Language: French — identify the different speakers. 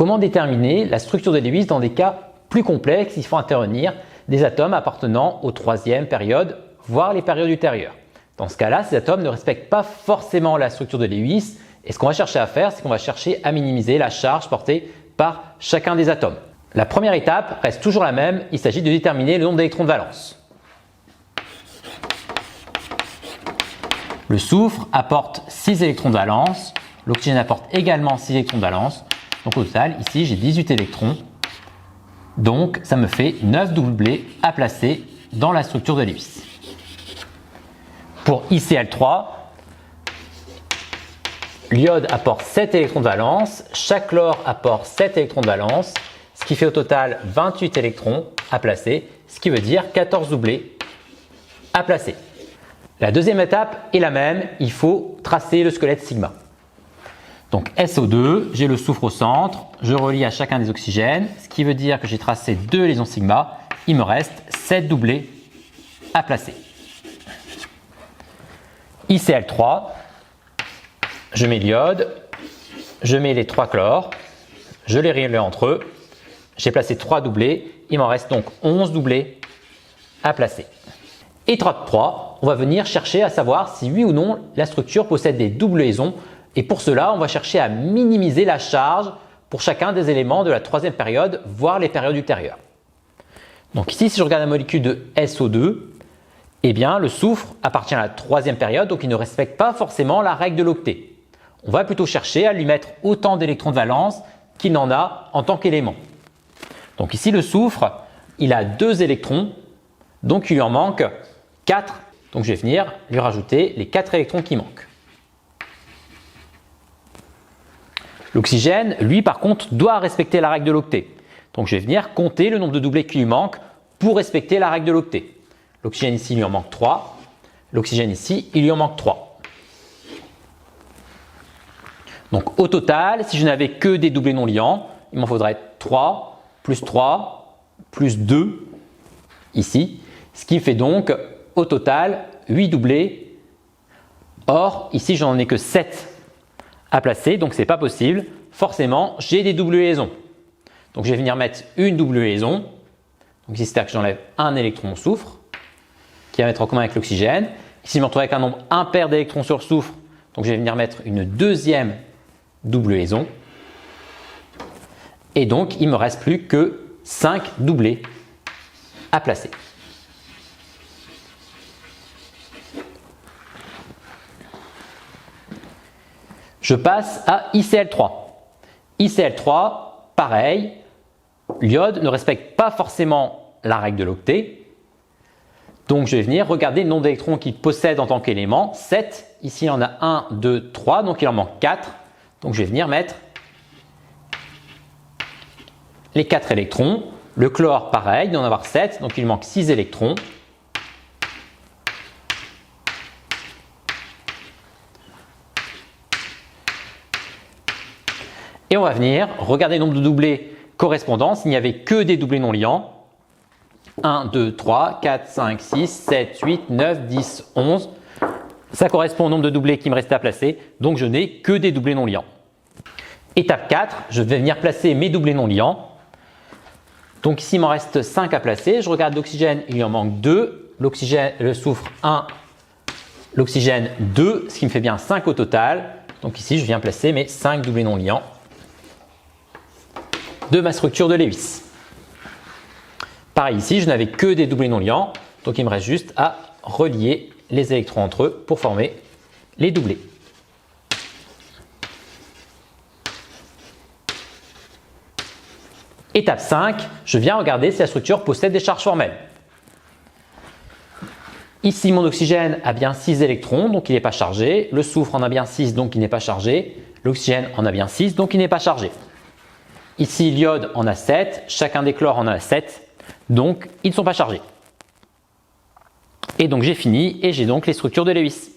Speaker 1: Comment déterminer la structure de Lewis dans des cas plus complexes? Il faut intervenir des atomes appartenant aux troisième période, voire les périodes ultérieures. Dans ce cas-là, ces atomes ne respectent pas forcément la structure de Lewis et ce qu'on va chercher à faire, c'est qu'on va chercher à minimiser la charge portée par chacun des atomes. La première étape reste toujours la même, il s'agit de déterminer le nombre d'électrons de valence. Le soufre apporte 6 électrons de valence, l'oxygène apporte également 6 électrons de valence, donc au total ici j'ai 18 électrons, donc ça me fait 9 doublés à placer dans la structure de Lewis. Pour ICl3, l'iode apporte 7 électrons de valence, chaque chlore apporte 7 électrons de valence, ce qui fait au total 28 électrons à placer, ce qui veut dire 14 doublés à placer. La deuxième étape est la même, il faut tracer le squelette sigma. Donc SO2, j'ai le soufre au centre, je relie à chacun des oxygènes, ce qui veut dire que j'ai tracé 2 liaisons sigma, il me reste 7 doublés à placer. ICl3, je mets l'iode, je mets les 3 chlores, je les relie entre eux, j'ai placé 3 doublés, il m'en reste donc 11 doublés à placer. Étape 3, on va venir chercher à savoir si oui ou non la structure possède des doubles liaisons et pour cela on va chercher à minimiser la charge pour chacun des éléments de la troisième période, voire les périodes ultérieures. Donc ici si je regarde la molécule de SO2, eh bien le soufre appartient à la troisième période donc il ne respecte pas forcément la règle de l'octet. On va plutôt chercher à lui mettre autant d'électrons de valence qu'il n'en a en tant qu'élément. Donc ici le soufre, il a 2 électrons, donc il lui en manque 4. Donc je vais venir lui rajouter les 4 électrons qui manquent. L'oxygène, lui par contre, doit respecter la règle de l'octet. Donc je vais venir compter le nombre de doublés qui lui manquent pour respecter la règle de l'octet. L'oxygène ici, il lui en manque 3. L'oxygène ici, il lui en manque 3. Donc au total, si je n'avais que des doublés non liants, il m'en faudrait 3 plus 2 ici, ce qui fait donc au total 8 doublés. Or ici j'en ai que 7 à placer, donc c'est pas possible. Forcément j'ai des doubles liaisons. Donc je vais venir mettre une double liaison. Donc ici c'est-à-dire que j'enlève un électron au soufre qui va mettre en commun avec l'oxygène. Ici je me retrouve avec un nombre impair d'électrons sur le soufre, donc je vais venir mettre une deuxième double liaison. Et donc il me reste plus que 5 doublés à placer. Je passe à ICl3. ICl3, pareil, l'iode ne respecte pas forcément la règle de l'octet. Donc je vais venir regarder le nombre d'électrons qu'il possède en tant qu'élément. 7, ici il en a 1, 2, 3, donc il en manque 4. Donc je vais venir mettre les 4 électrons. Le chlore, pareil, il doit en avoir 7, donc il manque 6 électrons. Et on va venir regarder le nombre de doublés correspondants s'il n'y avait que des doublés non liants. 1, 2, 3, 4, 5, 6, 7, 8, 9, 10, 11. Ça correspond au nombre de doublés qui me restait à placer, donc je n'ai que des doublés non liants. Étape 4, je vais venir placer mes doublés non liants. Donc ici il m'en reste 5 à placer. Je regarde l'oxygène, il lui en manque 2. L'oxygène, le soufre 1, l'oxygène 2, ce qui me fait bien 5 au total. Donc ici je viens placer mes 5 doublés non liants de ma structure de Lewis. Pareil ici, je n'avais que des doublés non liants, donc il me reste juste à relier les électrons entre eux pour former les doublés. Étape 5, je viens regarder si la structure possède des charges formelles. Ici, mon oxygène a bien 6 électrons, donc il n'est pas chargé. Le soufre en a bien 6, donc il n'est pas chargé. L'oxygène en a bien 6, donc il n'est pas chargé. Ici, l'iode en a 7, chacun des chlores en a 7, donc ils ne sont pas chargés. Et donc j'ai fini et j'ai donc les structures de Lewis.